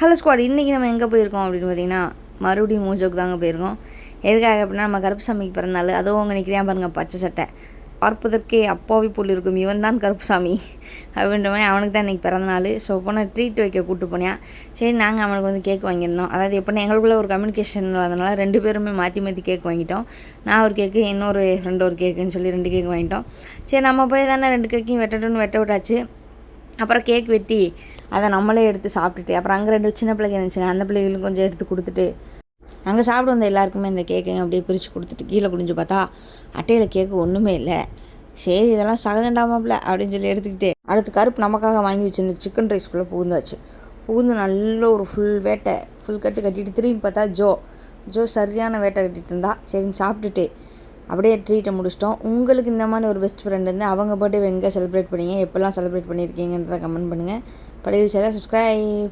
Hello squad, இன்றைக்கி நம்ம எங்கே போயிருக்கோம் அப்படின்னு பார்த்தீங்கன்னா மறுபடியும் மூஜோக்கு தாங்க போயிருக்கோம். எதுக்காக அப்படின்னா நம்ம கருப்புசாமிக்கு பிறந்தாள். அதுவும் அவங்க நிற்கிறான் பாருங்கள், பச்சை சட்டை. பார்ப்பதற்கே அப்பாவி போல் இருக்கும், இவன் தான் கருப்புசாமி அப்படின்ற மாதிரி. அவனுக்கு தான் இன்றைக்கி பிறந்தநாள். ஸோ போனால் ட்ரீட் வைக்க கூப்பிட்டு போனேன். சரி, நாங்கள் அவனுக்கு வந்து கேக் வாங்கியிருந்தோம். அதாவது எப்படின்னா எங்களுக்குள்ளே ஒரு கம்யூனிகேஷன் அதனால் 2 பேருமே மாற்றி கேக் வாங்கிட்டோம். நான் ஒரு கேக்கு, இன்னொரு ஃப்ரெண்டு ஒரு கேக்குன்னு சொல்லி 2 கேக் வாங்கிட்டோம். சரி, நம்ம போய் தானே 2 கேக்கையும் வெட்ட விட்டாச்சு. அப்புறம் கேக் வெட்டி அதை நம்மளே எடுத்து சாப்பிட்டுட்டு, அப்புறம் அங்கே 2 சின்ன பிள்ளைங்க இருந்துச்சுங்க, அந்த பிள்ளைகளும் கொஞ்சம் எடுத்து கொடுத்துட்டு, அங்கே சாப்பிட்டு வந்த எல்லாருக்குமே இந்த கேக்கையும் அப்படியே பிரித்து கொடுத்துட்டு கீழே குடிஞ்சு பார்த்தா அட்டையில் கேக்கு ஒன்றுமே இல்லை. சரி, இதெல்லாம் சகஜண்டாமாப்பில் அப்படின்னு சொல்லி எடுத்துக்கிட்டு அடுத்து கருப்பு நமக்காக வாங்கி வச்சுருந்த சிக்கன் ரைஸ்குள்ளே புகுந்து நல்ல ஒரு ஃபுல் கட்டு கட்டிட்டு திரும்பி பார்த்தா ஜோ சரியான வேட்டை கட்டிகிட்டு இருந்தா. சரின்னு சாப்பிட்டுட்டு அப்படியே ட்ரீட்டை முடிச்சிட்டோம். உங்களுக்கு இந்த மாதிரி ஒரு பெஸ்ட் ஃப்ரெண்ட் இருந்து அவங்க பர்த்டே எங்கே செலிப்ரேட் பண்ணீங்க, எப்போல்லாம் செலிப்ரேட் பண்ணியிருக்கீங்கன்றதை கமெண்ட் பண்ணுங்கள். படியில் சப்ஸ்கிரைப்.